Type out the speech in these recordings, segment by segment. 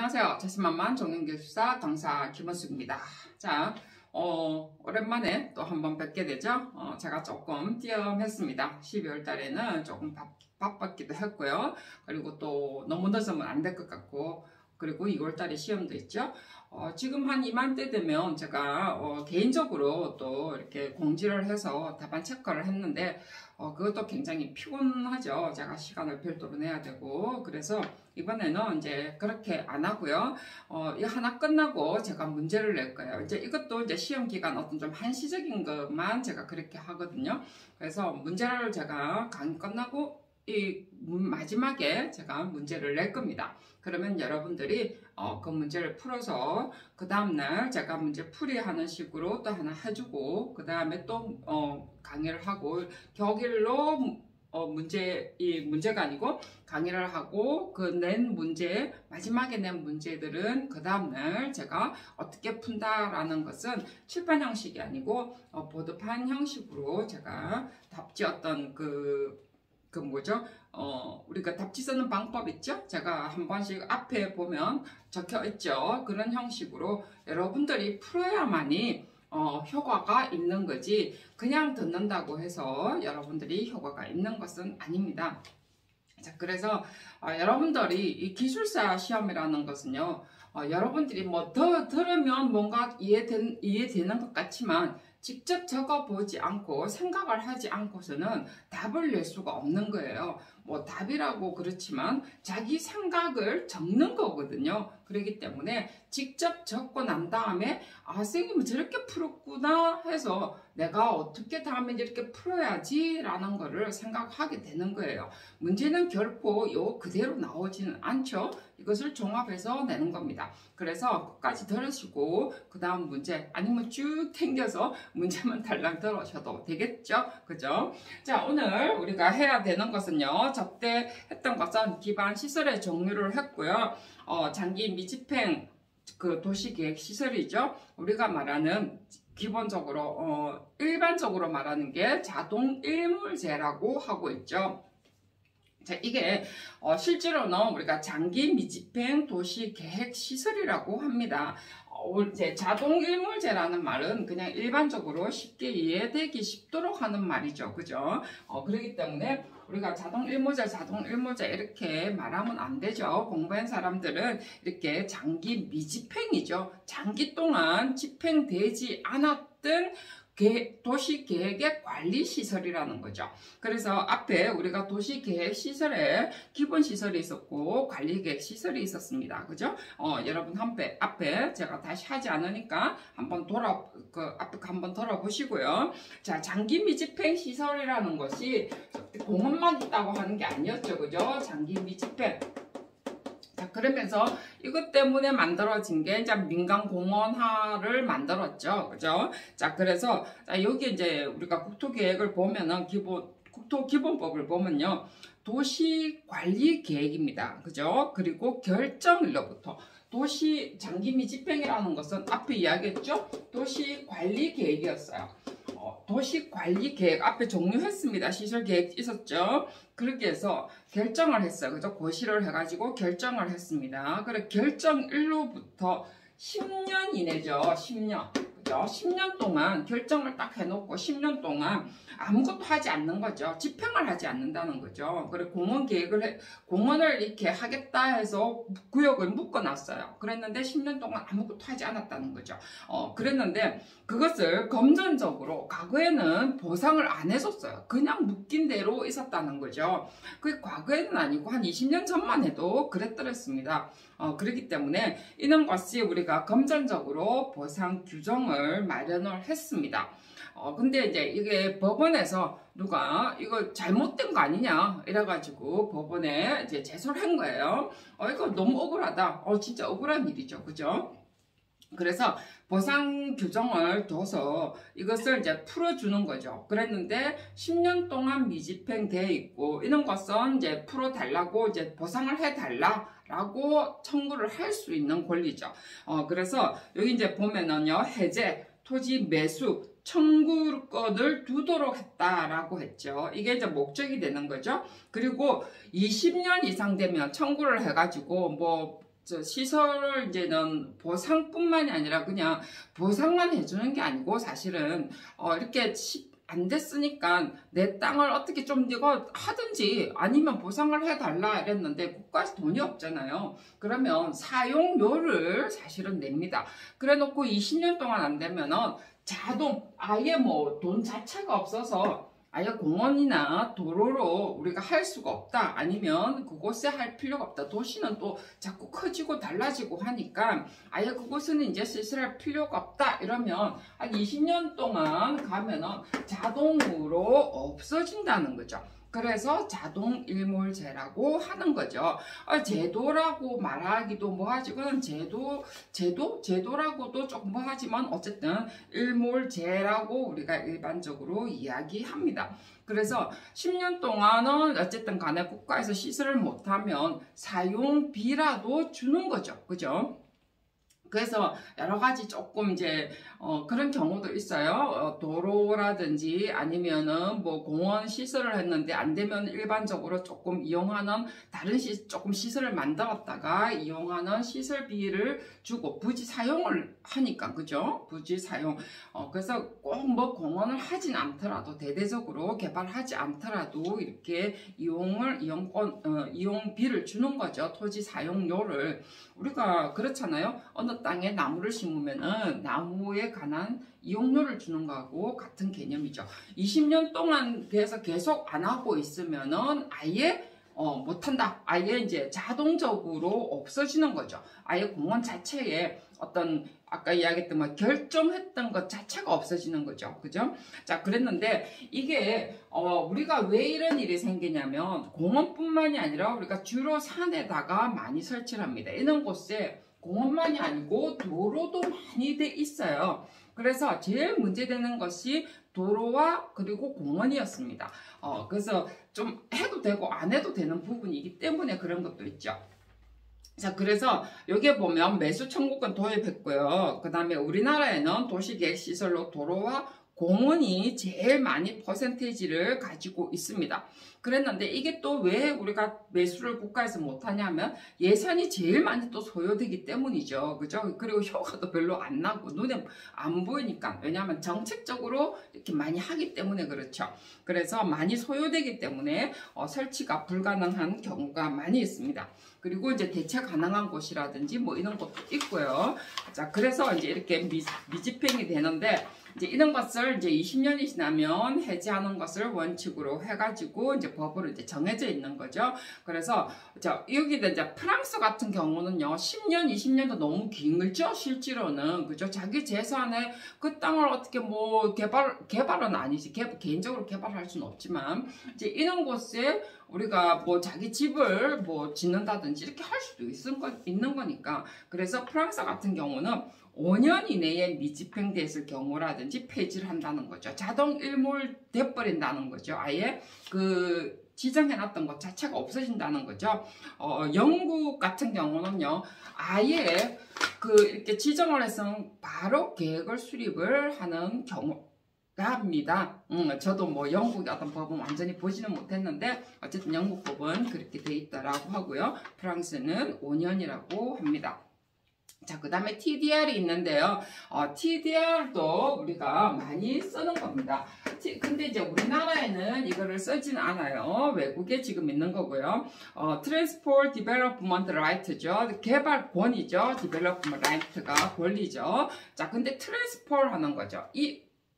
안녕하세요. 자신만만 정형기술사 강사 김원숙입니다. 자, 오랜만에 또 한번 뵙게 되죠. 제가 조금 띄엄했습니다. 12월 달에는 조금 바빴기도 했고요. 그리고 또 너무 늦으면 안 될 것 같고, 그리고 2월 달에 시험도 있죠. 지금 한 이맘때 되면 제가 개인적으로 또 이렇게 공지를 해서 답안 체크를 했는데 그것도 굉장히 피곤하죠. 제가 시간을 별도로 내야 되고, 그래서 이번에는 이제 그렇게 안 하고요. 이거 하나 끝나고 제가 문제를 낼 거예요. 이제 이것도 이제 시험 기간 어떤 좀 한시적인 것만 제가 그렇게 하거든요. 그래서 문제를 제가 강의 끝나고 이 마지막에 제가 문제를 낼 겁니다. 그러면 여러분들이 그 문제를 풀어서 그 다음날 제가 문제 풀이하는 식으로 또 하나 해주고, 그 다음에 또 강의를 하고, 격일로 문제가 아니고 강의를 하고, 그 낸 문제, 마지막에 낸 문제들은 그 다음날 제가 어떻게 푼다라는 것은 칠판 형식이 아니고 보드판 형식으로 제가 답지 어떤 우리가 답지 쓰는 방법 있죠? 제가 한 번씩 앞에 보면 적혀 있죠? 그런 형식으로 여러분들이 풀어야만이 효과가 있는 거지, 그냥 듣는다고 해서 여러분들이 효과가 있는 것은 아닙니다. 자, 그래서 여러분들이 이 기술사 시험이라는 것은요, 여러분들이 뭐 더 들으면 뭔가 이해되는 것 같지만 직접 적어보지 않고 생각을 하지 않고서는 답을 낼 수가 없는 거예요. 뭐 답이라고 그렇지만 자기 생각을 적는 거거든요. 그렇기 때문에 직접 적고 난 다음에 선생님은 저렇게 풀었구나 해서 내가 어떻게 다음에 이렇게 풀어야지 라는 거를 생각하게 되는 거예요. 문제는 결코 요 그대로 나오지는 않죠. 이것을 종합해서 내는 겁니다. 그래서 끝까지 들으시고 그 다음 문제, 아니면 쭉 당겨서 문제만 달랑 들으셔도 되겠죠. 그죠? 자, 오늘 우리가 해야 되는 것은요, 접대 했던 것은 기반 시설의 종류를 했고요. 장기 미집행 도시계획 시설이죠. 우리가 말하는 기본적으로 일반적으로 말하는 게 자동 일몰제라고 하고 있죠. 자, 이게 실제로는 우리가 장기 미집행 도시 계획 시설이라고 합니다. 이제 자동 일몰제라는 말은 그냥 일반적으로 쉽게 이해되기 쉽도록 하는 말이죠. 그죠? 그렇기 때문에 우리가 자동 일몰제 이렇게 말하면 안 되죠. 공부한 사람들은 이렇게 장기 미집행이죠. 장기 동안 집행되지 않았던 도시계획의 관리시설이라는 거죠. 그래서 앞에 우리가 도시계획시설에 기본시설이 있었고 관리계획시설이 있었습니다. 그죠? 여러분 앞에 제가 다시 하지 않으니까 한번 앞에 한번 돌아보시고요. 자, 장기 미집행 시설이라는 것이 공원만 있다고 하는 게 아니었죠. 그죠? 장기 미집행. 자, 그러면서 이것 때문에 만들어진 게 이제 민간공원화를 만들었죠. 그죠? 자, 그래서 여기 이제 우리가 국토계획을 보면은 국토기본법을 보면요, 도시관리계획입니다. 그죠? 그리고 결정일로부터 도시 장기미집행이라는 것은 앞에 이야기했죠? 도시관리계획이었어요. 도시관리계획 앞에 종료했습니다. 시설계획 있었죠. 그렇게 해서 결정을 했어요. 그죠? 고시를 해가지고 결정을 했습니다. 그래, 결정일로부터 10년 이내죠. 10년. 그죠? 10년 동안 결정을 딱 해놓고 10년 동안 아무것도 하지 않는 거죠. 집행을 하지 않는다는 거죠. 그래, 공원을 이렇게 하겠다 해서 구역을 묶어놨어요. 그랬는데 10년 동안 아무것도 하지 않았다는 거죠. 그랬는데 그것을 금전적으로 과거에는 보상을 안 해줬어요. 그냥 묶인 대로 있었다는 거죠. 그게 과거에는 아니고 한 20년 전만 해도 그랬더랬습니다. 그렇기 때문에 이런 것이 우리가 금전적으로 보상 규정을 마련을 했습니다. 근데 이제 이게 법원에서 누가 이거 잘못된 거 아니냐 이래가지고 법원에 이제 제소를 한 거예요. 이거 너무 억울하다. 진짜 억울한 일이죠. 그죠? 그래서 보상 규정을 둬서 이것을 이제 풀어주는 거죠. 그랬는데 10년 동안 미집행되어 있고 이런 것은 이제 풀어달라고 이제 보상을 해달라라고 청구를 할 수 있는 권리죠. 그래서 여기 이제 보면은요, 해제, 토지 매수, 청구권을 두도록 했다라고 했죠. 이게 이제 목적이 되는 거죠. 그리고 20년 이상 되면 청구를 해가지고 시설을 이제는 보상뿐만이 아니라 그냥 보상만 해주는 게 아니고 사실은 이렇게 안 됐으니까 내 땅을 어떻게 좀 이거 하든지 아니면 보상을 해달라 이랬는데 국가에서 돈이 없잖아요. 그러면 사용료를 사실은 냅니다. 그래 놓고 20년 동안 안 되면은 자동 아예 뭐 돈 자체가 없어서 아예 공원이나 도로로 우리가 할 수가 없다. 아니면 그곳에 할 필요가 없다. 도시는 또 자꾸 커지고 달라지고 하니까 아예 그곳은 이제 실시할 필요가 없다. 이러면 한 20년 동안 가면은 자동으로 없어진다는 거죠. 그래서 자동 일몰제라고 하는 거죠. 제도라고 말하기도 뭐하지. 그건 제도라고도 조금 뭐하지만 어쨌든 일몰제라고 우리가 일반적으로 이야기합니다. 그래서 10년 동안은 어쨌든 간에 국가에서 시설을 못하면 사용비라도 주는 거죠. 그죠? 그래서 여러 가지 조금 이제 그런 경우도 있어요. 도로라든지 아니면은 뭐 공원 시설을 했는데 안 되면 일반적으로 조금 이용하는 다른 조금 시설을 만들었다가 이용하는 시설비를 주고 부지 사용을 하니까 그죠? 부지 사용. 그래서 꼭 뭐 공원을 하진 않더라도 대대적으로 개발하지 않더라도 이렇게 이용비를 주는 거죠. 토지 사용료를. 우리가 그렇잖아요. 어느 땅에 나무를 심으면은 나무에 관한 이용료를 주는 거하고 같은 개념이죠. 20년 동안 돼서 계속 안 하고 있으면은 아예 못한다. 아예 이제 자동적으로 없어지는 거죠. 아예 공원 자체에 어떤 아까 이야기했던 뭐 결정했던 것 자체가 없어지는 거죠. 그죠? 자, 그랬는데 이게 우리가 왜 이런 일이 생기냐면 공원뿐만이 아니라 우리가 주로 산에다가 많이 설치를 합니다. 이런 곳에 공원만이 아니고 도로도 많이 돼 있어요. 그래서 제일 문제되는 것이 도로와 그리고 공원이었습니다. 그래서 좀 해도 되고 안 해도 되는 부분이기 때문에 그런 것도 있죠. 자, 그래서 여기에 보면 매수 청구권 도입했고요. 그 다음에 우리나라에는 도시계획시설로 도로와 공원이 제일 많이 퍼센테이지를 가지고 있습니다. 그랬는데 이게 또 왜 우리가 매수를 국가에서 못하냐면 예산이 제일 많이 또 소요되기 때문이죠. 그죠? 그리고 효과도 별로 안 나고 눈에 안 보이니까. 왜냐하면 정책적으로 이렇게 많이 하기 때문에 그렇죠. 그래서 많이 소요되기 때문에 설치가 불가능한 경우가 많이 있습니다. 그리고 이제 대체 가능한 곳이라든지 뭐 이런 것도 있고요. 자, 그래서 이제 이렇게 미집행이 되는데 이제 이런 것을 이제 20년이 지나면 해지하는 것을 원칙으로 해가지고 이제 법으로 이제 정해져 있는 거죠. 그래서 여기다 이제 프랑스 같은 경우는요, 10년, 20년도 너무 길죠, 실제로는. 그죠? 자기 재산에 그 땅을 어떻게 뭐 개발은 아니지. 개인적으로 개발할 수는 없지만, 이제 이런 곳에 우리가 뭐 자기 집을 뭐 짓는다든지 이렇게 할 수도 있는 거니까. 그래서 프랑스 같은 경우는 5년 이내에 미집행됐을 경우라든지 폐지를 한다는 거죠. 자동 일몰 돼버린다는 거죠. 아예 그 지정해놨던 것 자체가 없어진다는 거죠. 영국 같은 경우는요, 아예 이렇게 지정을 해서 바로 계획을 수립을 하는 경우. 합니다. 저도 뭐 영국의 어떤 법은 완전히 보지는 못했는데 어쨌든 영국 법은 그렇게 돼 있다라고 하고요. 프랑스는 5년이라고 합니다. 자, 그 다음에 TDR이 있는데요. TDR도 우리가 많이 쓰는 겁니다. 근데 이제 우리나라에는 이거를 쓰진 않아요. 외국에 지금 있는 거고요. Transport Development Right죠. 개발권이죠. Development Right가 권리죠. 자, 근데 Transport 하는 거죠.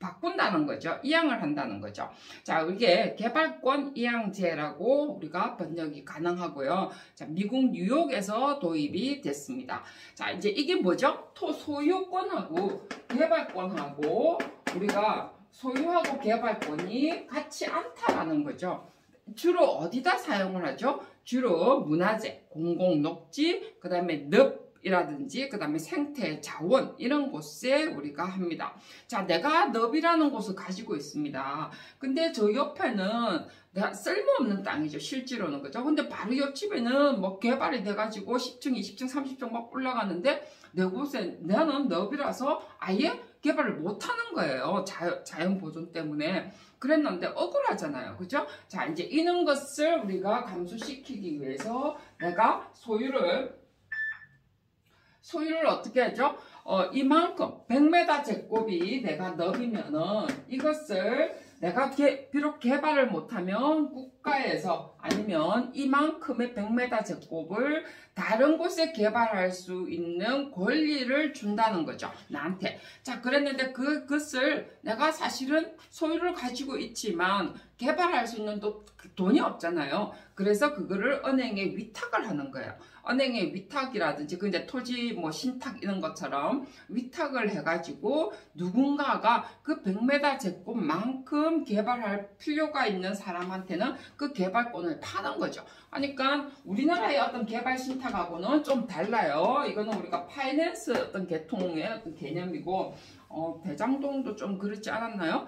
바꾼다는 거죠. 이양을 한다는 거죠. 자, 이게 개발권 이양제라고 우리가 번역이 가능하고요. 자, 미국 뉴욕에서 도입이 됐습니다. 자, 이제 이게 뭐죠? 소유권하고 개발권하고 우리가 소유하고 개발권이 같지 않다라는 거죠. 주로 어디다 사용을 하죠? 주로 문화재, 공공녹지, 그 다음에 늪이라든지 그 다음에 생태 자원 이런 곳에 우리가 합니다. 자, 내가 늪이라는 곳을 가지고 있습니다. 근데 저 옆에는 내가 쓸모없는 땅이죠, 실제로는. 그죠? 근데 바로 옆집에는 뭐 개발이 돼가지고 10층, 20층, 30층 막 올라가는데 내 곳에 나는 늪이라서 아예 개발을 못하는 거예요. 자연 보존 때문에. 그랬는데 억울하잖아요. 그죠? 자, 이제 이런 것을 우리가 감수시키기 위해서 내가 소유를 소유를 어떻게 하죠? 이만큼 100m 제곱이 내가 넓이면은 이것을 내가 비록 개발을 못하면 국가에서 아니면 이만큼의 100m 제곱을 다른 곳에 개발할 수 있는 권리를 준다는 거죠. 나한테. 자, 그랬는데 그것을 내가 사실은 소유를 가지고 있지만 개발할 수 있는 돈이 없잖아요. 그래서 그거를 은행에 위탁을 하는 거예요. 은행에 위탁이라든지 근데 토지 뭐 신탁 이런 것처럼 위탁을 해가지고 누군가가 그 100m 제곱만큼 개발할 필요가 있는 사람한테는 그 개발권을 파는 거죠. 그러니까 우리나라의 어떤 개발 신탁하고는 좀 달라요. 이거는 우리가 파이낸스 어떤 계통의 어떤 개념이고 대장동도 좀 그렇지 않았나요?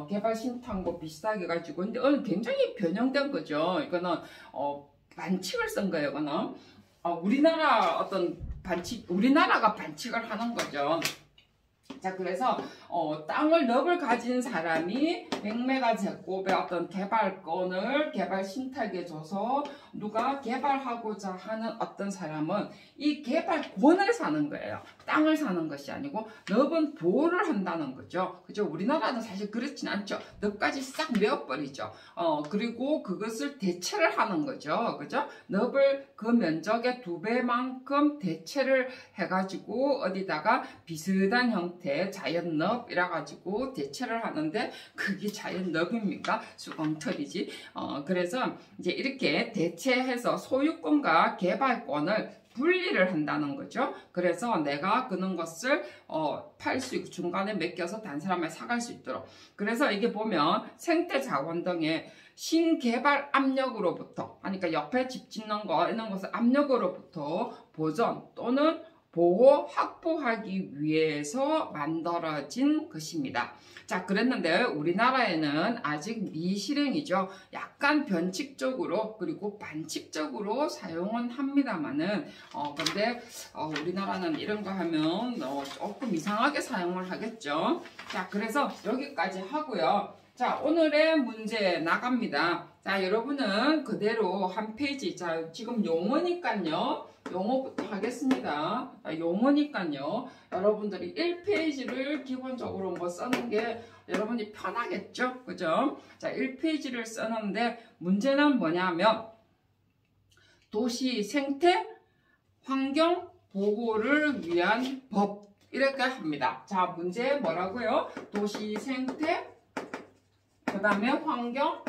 개발 신탁과 비슷하게 가지고 근데 굉장히 변형된 거죠. 이거는 반칙을 쓴 거예요. 이거는 우리나라 어떤 우리나라가 반칙을 하는 거죠. 자, 그래서 땅을 넙을 가진 사람이 100m 제곱의 어떤 개발권을 개발 신탁에 줘서 누가 개발하고자 하는 어떤 사람은 이 개발권을 사는 거예요. 땅을 사는 것이 아니고 넙은 보호를 한다는 거죠. 그죠? 우리나라는 사실 그렇진 않죠. 넙까지 싹 메어버리죠. 그리고 그것을 대체를 하는 거죠. 그죠? 넙을 그 면적의 2배만큼 대체를 해가지고 어디다가 비슷한 형태 자연넙이라 가지고 대체를 하는데 그게 자연넙입니까? 수공털이지. 그래서 이제 이렇게 대체해서 소유권과 개발권을 분리를 한다는 거죠. 그래서 내가 그런 것을 팔 수 있고 중간에 맡겨서 다른 사람을 사갈 수 있도록. 그래서 이게 보면 생태 자원 등의 신개발 압력으로부터, 그러니까 옆에 집 짓는 거 이런 것을 압력으로부터 보전 또는 보호, 확보하기 위해서 만들어진 것입니다. 자, 그랬는데 우리나라에는 아직 미실행이죠. 약간 변칙적으로 그리고 반칙적으로 사용은 합니다만은 근데 우리나라는 이런 거 하면 조금 이상하게 사용을 하겠죠. 자, 그래서 여기까지 하고요. 자, 오늘의 문제 나갑니다. 자, 여러분은 그대로 한 페이지, 자, 지금 용어니까요. 용어부터 하겠습니다. 용어니까요. 여러분들이 1페이지를 기본적으로 뭐 써는 게 여러분이 편하겠죠? 그죠? 자, 1페이지를 써는데 문제는 뭐냐면 도시 생태 환경 보호를 위한 법 이렇게 합니다. 자, 문제 뭐라고요? 도시 생태 그 다음에 환경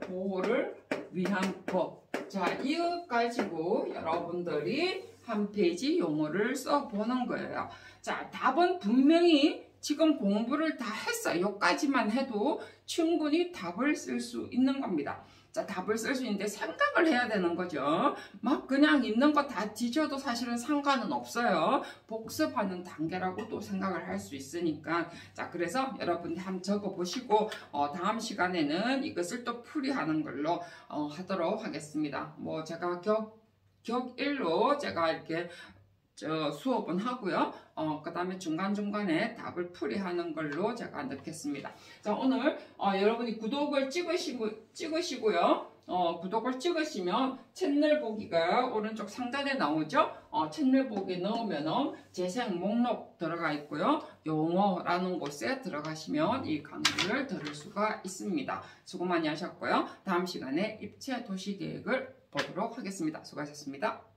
보호를 위한 법. 자, 이것 가지고 여러분들이 한 페이지 용어를 써보는 거예요. 자, 답은 분명히 지금 공부를 다 했어요. 여기까지만 해도 충분히 답을 쓸 수 있는 겁니다. 자, 답을 쓸 수 있는데 생각을 해야 되는 거죠. 막 그냥 있는 거 다 뒤져도 사실은 상관은 없어요. 복습하는 단계라고 또 생각을 할 수 있으니까. 자, 그래서 여러분들 한번 적어보시고 다음 시간에는 이것을 또 풀이하는 걸로 하도록 하겠습니다. 뭐 제가 격1로 제가 이렇게 수업은 하고요. 그 다음에 중간중간에 답을 풀이하는 걸로 제가 넣겠습니다. 자, 오늘 여러분이 구독을 찍으시고요. 구독을 찍으시면 채널 보기가 오른쪽 상단에 나오죠. 채널 보기 넣으면 재생 목록 들어가 있고요. 용어라는 곳에 들어가시면 이 강의를 들을 수가 있습니다. 수고 많이 하셨고요. 다음 시간에 입체 도시계획을 보도록 하겠습니다. 수고하셨습니다.